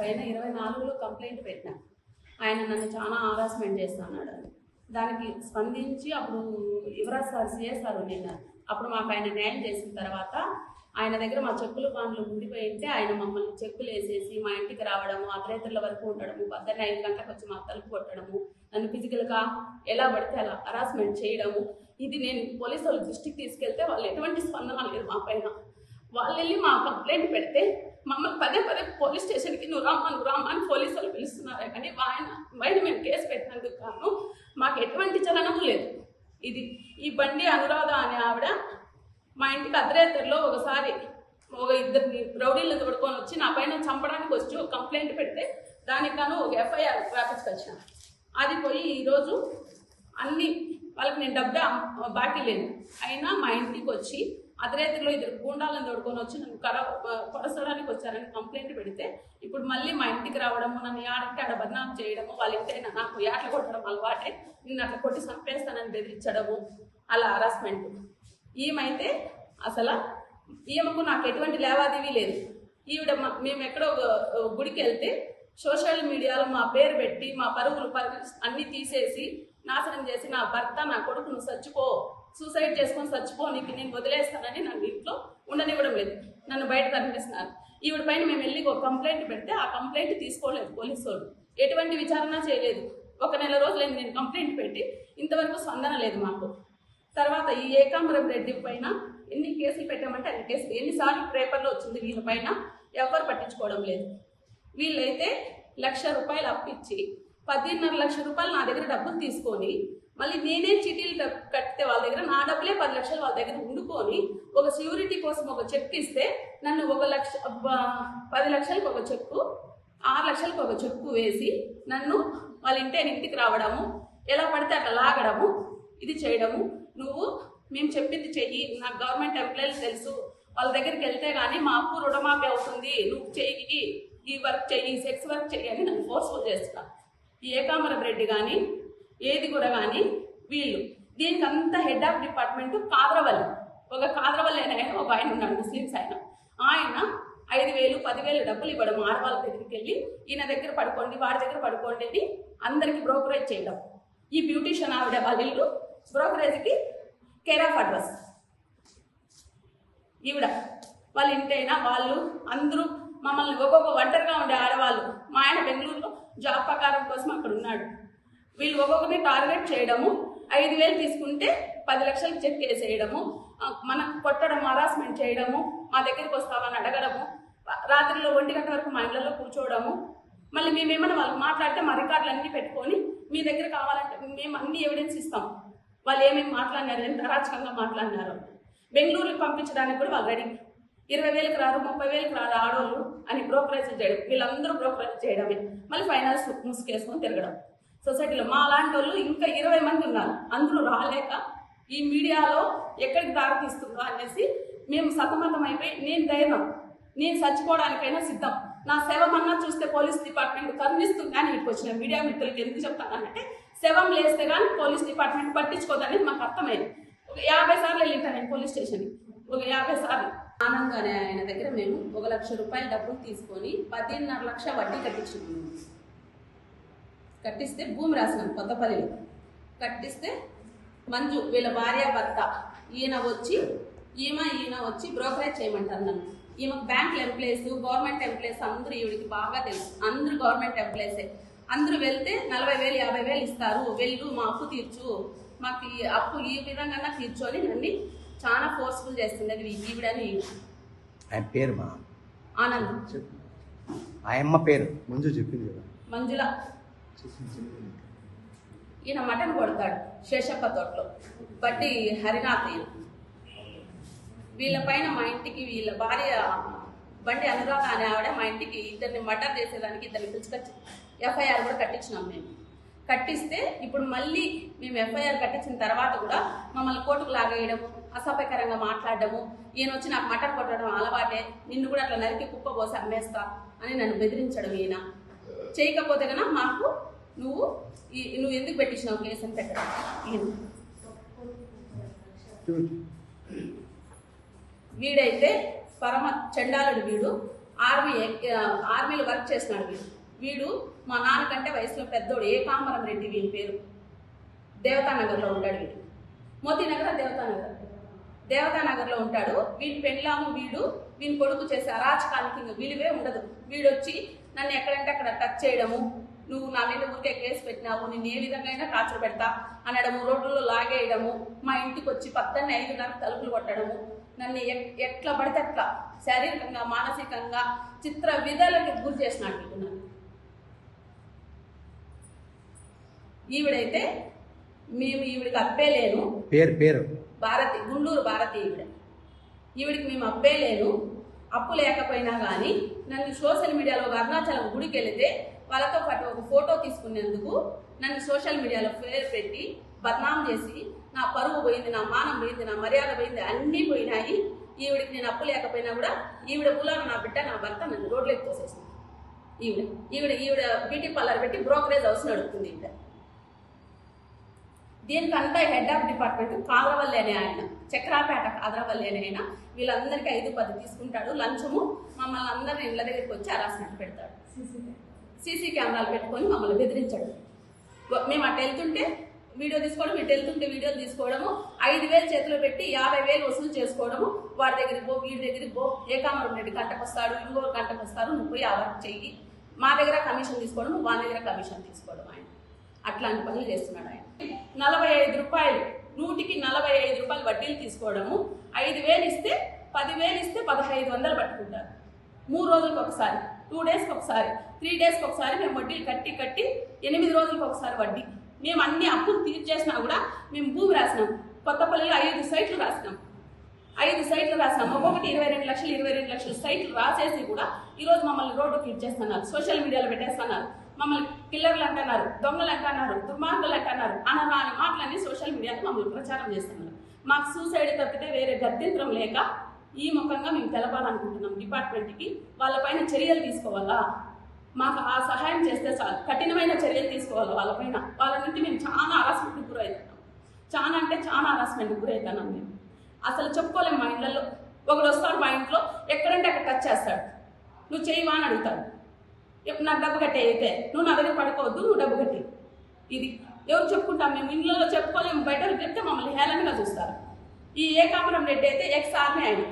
పైన 24లో కంప్లైంట్ పెట్టినా. ఆయన నన్ను చాలా హారాస్మెంట్ చేస్తున్నాడు అని. దానికి స్పందించి అప్పుడు యువరాజ్ సార్ సిఏ సార్ ఉన్నారు. అప్పుడు మాకు ఆయన న్యాయం చేసిన తర్వాత ఆయన దగ్గర మా చెక్కులు పాన్లు ఉండిపోయి ఉంటే ఆయన మమ్మల్ని చెక్కులు వేసేసి మా ఇంటికి రావడము, అర్ధరాత్రుల వరకు ఉండడము, 5 గంటలకు వచ్చి మా తలుపు కొట్టడము, నన్ను ఫిజికల్గా ఎలా పడితే అలా హరాస్మెంట్ చేయడము. ఇది నేను పోలీసు వాళ్ళ దృష్టికి తీసుకెళ్తే వాళ్ళు ఎటువంటి స్పందన లేదు మా పైన. వాళ్ళు వెళ్ళి మా కంప్లైంట్ పెడితే మమ్మల్ని పదే పోలీస్ స్టేషన్కి నువ్వు రామ్మా అని పోలీసు వాళ్ళు పిలుస్తున్నారే కానీ బయట మేము కేసు పెట్టినందుకు కాను మాకు ఎటువంటి చలనము లేదు. ఇది ఈ బండి అనురాధ అనే ఆవిడ మా ఇంటికి అర్ధరాత్రిలో ఒకసారి ఒక 2 రౌడీలను తోడుకొని వచ్చి నా పైన చంపడానికి వచ్చి ఒక కంప్లైంట్ పెడితే దానికి గాను ఒక ఎఫ్ఐఆర్ రాపించుకొచ్చాను. అది పోయి ఈరోజు అన్ని వాళ్ళకి నేను డబ్బే బాకీ లేదు అయినా మా ఇంటికి వచ్చి అర్ధరాత్రిలో 2 గూండాలను తోడుకొని వచ్చి నన్ను కొడసడానికి వచ్చారని కంప్లైంట్ పెడితే ఇప్పుడు మళ్ళీ మా ఇంటికి రావడము, నన్ను ఆడంటే ఆడ బదనాం చేయడము, వాళ్ళ ఇంటైనా నాకు ఏటలు కొట్టడం అలవాటే, నిన్ను అట్లా కొట్టి చంపేస్తానని బెదిరించడము, అలా హరాస్మెంట్. ఈమెయితే అసలు ఈమెకు నాకు ఎటువంటి లేవాదేవీ లేదు. ఈవిడ మేము ఎక్కడో గుడికి వెళ్తే సోషల్ మీడియాలో మా పేరు పెట్టి మా పరుగులు అన్నీ తీసేసి నాశనం చేసి నా భర్త నా కొడుకు నువ్వు చచ్చిపో, సూసైడ్ చేసుకొని చచ్చిపో, నీకు నేను వదిలేస్తానని నన్ను ఇంట్లో ఉండనివ్వడం లేదు, నన్ను బయట తరలిస్తున్నారు. ఈవిడ పైన మేము వెళ్ళి ఒక కంప్లైంట్ పెడితే ఆ కంప్లైంట్ తీసుకోలేదు పోలీసు వాళ్ళు, ఎటువంటి విచారణ చేయలేదు. 1 నెల రోజులైంది నేను కంప్లైంట్ పెట్టి, ఇంతవరకు స్పందన లేదు మాకు. తర్వాత ఈ ఏకాంబరం రెడ్డి పైన ఎన్ని కేసులు పెట్టామంటే అన్ని కేసులు, ఎన్నిసార్లు పేపర్లో వచ్చింది వీళ్ళ పైన, ఎవరు పట్టించుకోవడం లేదు. వీళ్ళైతే ₹1,00,000 అప్పిచ్చి 10.5 లక్షల రూపాయలు నా దగ్గర డబ్బులు తీసుకొని మళ్ళీ నేనే చీటీలు కట్టితే వాళ్ళ దగ్గర నా డబ్బులే 10 లక్షలు వాళ్ళ దగ్గర ఉండుకొని ఒక సెక్యూరిటీ కోసం ఒక చెక్ ఇస్తే నన్ను 10 లక్షలకు ఒక చెక్కు, 6 లక్షలకు ఒక చెక్కు వేసి నన్ను వాళ్ళ ఇంటికి రావడము, ఎలా పడితే అట్లా లాగడము, ఇది చేయడము. నువ్వు మేము చెప్పింది చెయ్యి, నాకు గవర్నమెంట్ ఎంప్లాయీలు తెలుసు, వాళ్ళ దగ్గరికి వెళ్తే కానీ మా అప్పు రుణమాఫీ అవుతుంది, నువ్వు చెయ్యి, ఈ వర్క్ చెయ్యి, సెక్స్ వర్క్ చెయ్యి అని నన్ను ఫోర్స్ఫుల్ చేస్తున్నా. ఈ ఏకాంబరం రెడ్డి కానీ ఏది కూడా కానీ వీళ్ళు దీనికి అంతా హెడ్ ఆఫ్ డిపార్ట్మెంట్ కాదరవల్లి, ఒక కాదరవల్లి అయిన ఒక ఆయన ఉన్నాడు, ముస్లిమ్స్ ఆయన 5,000 10,000 డబ్బులు ఇవ్వడం ఆడవాళ్ళ దగ్గరికి వెళ్ళి ఈయన దగ్గర పడుకోండి వాడి దగ్గర పడుకోండి అని అందరికి బ్రోకరేజ్ చేయడం. ఈ బ్యూటీషియన్ ఆవిడ వాళ్ళ ఇల్లు బ్రోకరేజ్కి కేర్ ఆఫ్ అడ్రస్ ఈవిడ వాళ్ళ ఇంటైనా వాళ్ళు అందరూ మమ్మల్ని ఒక్కొక్క ఒంటరిగా ఉండే ఆడవాళ్ళు, మా ఆయన బెంగళూరులో జాబ్ ప్రకారం కోసం అక్కడ ఉన్నాడు, వీళ్ళు ఒక్కొక్కరిని టార్గెట్ చేయడము, 5,000 తీసుకుంటే 10 లక్షలకు చెక్ వేసేయడము, మనకు కొట్టడం, హరాస్మెంట్ చేయడము, మా దగ్గరికి వస్తామని అడగడము, రాత్రిలో 1 గంట వరకు మా ఇళ్లలో కూర్చోవడము, మళ్ళీ మేమేమైనా వాళ్ళకి మాట్లాడితే మా రికార్డులు అన్నీ పెట్టుకొని మీ దగ్గర కావాలంటే మేము అన్ని ఎవిడెన్స్ ఇస్తాం, వాళ్ళు ఏమేమి మాట్లాడినారు, ఎంత అరాచకంగా మాట్లాడినారు. బెంగళూరుకి పంపించడానికి కూడా వాళ్ళు రెడీ, 20,000కి రారు, 30,000కి రారు ఆడవాళ్ళు అని బ్రోకరేజ్ చేయడం, వీళ్ళందరూ బ్రోకరేజ్ చేయడమే, మళ్ళీ ఫైనాన్స్ ముసుకేసుకొని తిరగడం. సొసైటీలో మా లాంటి వాళ్ళు ఇంకా 20 మంది ఉన్నారు, అందరూ రాలేక ఈ మీడియాలో ఎక్కడికి దారి తీస్తుందో అనేసి మేము సతమతం అయిపోయి నేను చచ్చిపోవడానికైనా సిద్ధం, నా శవమన్నా చూస్తే పోలీస్ డిపార్ట్మెంట్ కరుణిస్తుంది. కానీ మీకు వచ్చిన మీడియా మిత్రులకి ఎందుకు చెప్తానంటే శవం లేస్తే కానీ పోలీస్ డిపార్ట్మెంట్ పట్టించుకోదనేది మాకు అర్థమైంది. ఒక 50 సార్లు వెళ్ళింటాను నేను పోలీస్ స్టేషన్కి, ఒక 50 సార్లు. ఆనంద్ అనే ఆయన దగ్గర మేము ₹1,00,000 డబ్బులు తీసుకొని 10.5 లక్ష వడ్డీ కట్టించుకున్నాము. కట్టిస్తే భూమి రాసినాం కొత్తపల్లిలో. కట్టిస్తే మంజు వీళ్ళ భార్య భర్త ఈయన వచ్చి బ్రోకరేజ్ చేయమంటారు నన్ను. ఈమెకు బ్యాంక్ ఎంప్లాయీస్, గవర్నమెంట్ ఎంప్లాయీస్ అందరూ ఈవిడికి బాగా తెలుసు, అందరూ గవర్నమెంట్ ఎంప్లాయీసే. అందరూ వెళ్తే 40,000 50,000 ఇస్తారు, వెళ్ళు మా అప్పు తీర్చు, మాకు ఈ అప్పు ఈ విధంగా తీర్చు అని నన్ను చాలా ఫోర్స్ఫుల్ చేస్తుంది ఈవిడని. ఆయన పేరు మా ఆనంద్, ఆయమ్మ పేరు మంజుల. ఈయన మటన్ కొడతాడు శేషప్ప తోటలో, బట్టి హరినాథ్. వీళ్ళ పైన మా ఇంటికి వీళ్ళ భార్య బండి అనురాధ అనే ఆవిడ మా ఇంటికి ఇద్దరిని మర్డర్ చేసేదానికి ఇద్దరిని పిలుచుకొచ్చి ఎఫ్ఐఆర్ కూడా కట్టించినాం మేము. కట్టిస్తే ఇప్పుడు మళ్ళీ మేము ఎఫ్ఐఆర్ కట్టించిన తర్వాత కూడా మమ్మల్ని కోర్టుకు లాగేయడము, అసభ్యకరంగా మాట్లాడడము, ఈయన వచ్చి నాకు మటన్ కొట్టడం అలవాటే, నిన్ను కూడా అట్లా నరికి కుప్ప పోసి అమ్మేస్తా అని నన్ను బెదిరించడం. ఈయన చేయకపోతే కన్నా మాకు నువ్వు ఎందుకు పెట్టించినావు కేసు అని పెట్టడం. ఈయన వీడైతే పరమ చండాలుడు, వీడు ఆర్మీలో వర్క్ చేసినాడు వీడు మా నాన్నకంటే వయసులో పెద్దోడు ఏకాంబరం రెడ్డి వీని పేరు. దేవతానగర్లో ఉంటాడు వీడు. మోతీనగర్ దేవతానగర్లో ఉంటాడు. వీని పెళ్ళాము వీని కొడుకు చేసే అరాచకానికి విలువే ఉండదు. వీడొచ్చి నన్ను ఎక్కడంటే అక్కడ టచ్ చేయడము, నువ్వు నా మీద ఊరికే కేసు పెట్టినావు, నేను ఏ విధంగా అయినా టార్చర్ పెడతా అనడము, రోడ్లలో లాగేయడము, మా ఇంటికి వచ్చి 5:30 తలుపులు కొట్టడము, నన్ను ఎట్లా పడితే అట్లా శారీరకంగా మానసికంగా చిత్ర విధాలకి గురి చేసినాడు వీడు నన్ను. ఈవిడైతే మేము ఈవిడికి అప్పేలేను, పేరు భారతి, గుండూరు భారతి ఈవిడికి మేము అప్పేలేను. అప్పు లేకపోయినా కానీ నన్ను సోషల్ మీడియాలో ఒక అరుణాచలం గుడికి వెళితే వాళ్ళతో పాటు ఒక ఫోటో తీసుకునేందుకు నన్ను సోషల్ మీడియాలో పేరు పెట్టి బద్నాం చేసి నా పరువు పోయింది, నా మానం పోయింది, నా మర్యాద పోయింది, అన్నీ పోయినాయి. ఈవిడికి నేను అప్పు లేకపోయినా కూడా ఈవిడ మూలాన నా బిడ్డ నా భర్త నన్ను రోడ్లోకి తోసేసింది. ఈవిడ బ్యూటీ పార్లర్ పెట్టి బ్రోకరేజ్ హౌస్ నడుపుతుంది. దీనికంతా హెడ్ ఆఫ్ డిపార్ట్మెంట్ కాదరవల్లి అనే ఆయన, చక్రాపేట కాదరవల్లి అనే ఆయన వీళ్ళందరికీ 5-10 తీసుకుంటాడు లంచము. మమ్మల్ని అందరినీ ఇళ్ళ దగ్గరికి వచ్చి హరాస్మెంట్ పెడతాడు. సీసీ కెమెరాలు పెట్టుకొని మమ్మల్ని బెదిరించాడు. మేము అటు వెళ్తుంటే వీడియో తీసుకోవడం, ఇటు వెళ్తుంటే వీడియోలు తీసుకోవడము, 5,000 చేతిలో పెట్టి 50,000 వసూలు చేసుకోవడము. వాడి దగ్గరికి పో, వీడి దగ్గరికి పో, ఏకాంబరం రెడ్డి గంటకు వస్తాడు, ఇంకొక గంటకు వస్తారు, నువ్వు పోయి ఆ వర్క్ చెయ్యి. మా దగ్గర కమిషన్ తీసుకోవడము, వాళ్ళ దగ్గర కమిషన్ తీసుకోవడం. ఆయన అట్లాంటి పనులు చేస్తున్నాడు. ఆయన 45 రూపాయలు, 100కి 45 రూపాయలు వడ్డీలు తీసుకోవడము. 5,000 ఇస్తే 10,000 ఇస్తే 1,500 పట్టుకుంటారు. 3 రోజులకు ఒకసారి, 2 డేస్కి ఒకసారి, 3 డేస్కి ఒకసారి మేము వడ్డీలు కట్టి 8 రోజులకు ఒకసారి వడ్డీ. మేము అన్ని అప్పులు తీర్చేసినా కూడా మేము భూమి రాసినాం. కొత్తపల్లిలో 5 సైట్లు రాసినాం. 5 సైట్లు రాసినాం. ఒక్కొక్కటి 22 లక్షలు 22 లక్షల సైట్లు రాసేసి కూడా ఈరోజు మమ్మల్ని రోడ్డుకి ఇచ్చేస్తున్నారు, సోషల్ మీడియాలో పెట్టేస్తున్నారు. మమ్మల్ని కిల్లర్లు అంటున్నారు, దొంగలు అంటున్నారు, దుర్మార్గులు అంటున్నారు. అనరాని మాటలన్నీ సోషల్ మీడియాలో మమ్మల్ని ప్రచారం చేస్తున్నారు. మాకు సూసైడ్ తప్పితే వేరే గత్యంతరం లేక ఈ ముఖంగా మేము తెలపాలనుకుంటున్నాం డిపార్ట్మెంట్కి. వాళ్ళపైన చర్యలు తీసుకోవాలా, మాకు ఆ సహాయం చేస్తే చాలు, కఠినమైన చర్యలు తీసుకోవాలి వాళ్ళపైన. వాళ్ళ నుండి మేము చాలా హరాస్మెంట్కి గురవుతున్నాం. చాలా అంటే చాలా హరాస్మెంట్కి గురవుతున్నాం మేము. అసలు చెప్పుకోలేము. మా ఇళ్ళల్లో ఒకడు వస్తాడు, మా ఇంట్లో ఎక్కడంటే అక్కడ టచ్ చేస్తాడు, నువ్వు చేయవా అని అడుగుతాడు. నాకు డబ్బు కట్టే అయితే నువ్వు నా దగ్గర పడుకోవద్దు, నువ్వు డబ్బు కట్టి. ఇది ఎవరు చెప్పుకుంటాం మేము? ఇళ్ళలో చెప్పుకోలేము, బయట చెప్తే మమ్మల్ని హేళనగా చూస్తారు. ఈ ఏకాంబరం రెడ్డి అయితే ఎక్స్ ఆర్మీ, ఆయన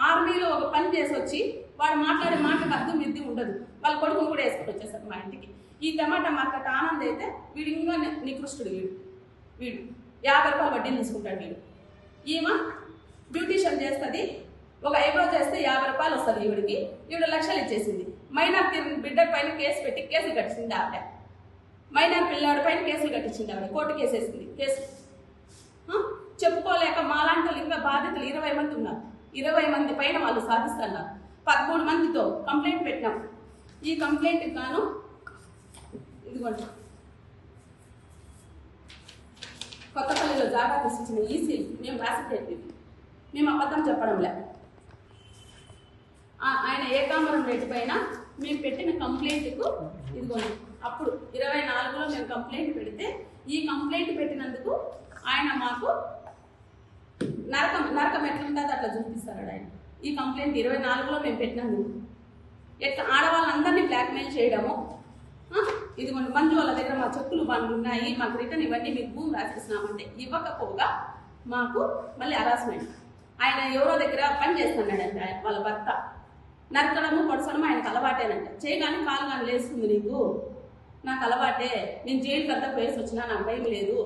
ఆర్మీలో ఒక పని చేసి వచ్చి వాడు మాట్లాడే మాటకు అర్థం మిద్ది ఉండదు. వాళ్ళ కొడుకును కూడా వేసుకొని వచ్చేసారు మా ఇంటికి. ఈ టమాటా మార్కెట్ ఆనంద్ అయితే వీడు ఇంకా నికృష్టుడు. వీడు 50 రూపాయలు వడ్డీలు తీసుకుంటాడు. ఈమె బ్యూటీషియన్ చేస్తుంది, ఒక ఐబ్రో చేస్తే 50 రూపాయలు వస్తుంది ఈవిడికి. ఈవిడ లక్షలు ఇచ్చేసింది. మైనార్టీ బిడ్డ పైన కేసు పెట్టి కేసులు కట్టించింది ఆవిడ. మైనార్ పిల్లాడి పైన కేసులు కట్టించింది ఆవిడ. కోర్టు కేసేసింది. కేసు చెప్పుకోలేక మాలాంటి వాళ్ళు ఇంకా బాధితులు 20 మంది ఉన్నారు. 20 మంది పైన వాళ్ళు సాధిస్తున్నారు. 13 మందితో కంప్లైంట్ పెట్టినాం. ఈ కంప్లైంట్కి గాను ఇదిగోండి కొత్తపల్లిలో జాగా తీసిచ్చిన ఈసీ మేము రాసిపెట్టి మేము అబద్ధం చెప్పడంలే. ఆయన ఏకాంబరం రెడ్డి పైన మేము పెట్టిన కంప్లైంట్కు ఇదిగోండి అప్పుడు 24లో మేము కంప్లైంట్ పెడితే ఈ కంప్లైంట్ పెట్టినందుకు ఆయన మాకు నరకం ఎట్లుంటుందో అట్లా చూపిస్తాడు ఆయన. ఈ కంప్లైంట్ 24లో మేము పెట్టినందుకు ఎట్లా ఆడవాళ్ళందరినీ బ్లాక్మెయిల్ చేయడము. ఇదిగోండి మంజు వాళ్ళ దగ్గర మా చెక్కులు బండ్లు ఉన్నాయి, మాకు రిటర్న్ ఇవ్వండి, మీకు భూమి రాసేసినామంటే ఇవ్వకపోగా మాకు మళ్ళీ హరాస్మెంట్. ఆయన ఎవరో దగ్గర పని చేస్తున్నాడంట, వాళ్ళ భర్త నరకడము పొడసడము ఆయనకు అలవాటేనంట. చేయగానే కాలు కానీ లేస్తుంది, నీకు నాకు అలవాటే, నేను జైలుకి అంతా పోయేసి వచ్చినా నాకు భయం లేదు,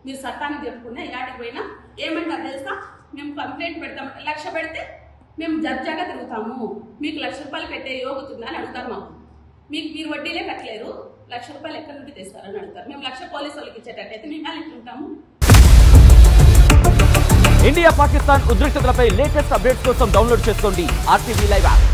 మీరు చట్టాన్ని చెప్పుకున్నా యాడికి పోయినా ఏమంటారు తెలుసా, మేము కంప్లైంట్ పెడతామంటే 1,00,000 పెడితే మేము జడ్జాగా తిరుగుతాము, మీకు 1,00,000 రూపాయలు పెట్టే యోగుతుందా అని అడుగుతారు. మాకు మీరు వడ్డీలే కట్టలేరు, 1,00,000 రూపాయలు ఎక్కడి నుండి తెస్తారని అడుగుతారు. మేము 1,00,000 పోలీసు వాళ్ళకి ఇచ్చేటట్టయితే మేము ఎలా ఇట్లుంటాము? ఇండియా పాకిస్తాన్ ఉద్రిక్తతలపై లేటెస్ట్ అప్డేట్స్ కోసం డౌన్లోడ్ చేసుకోండి RTV లైవ్ యాప్.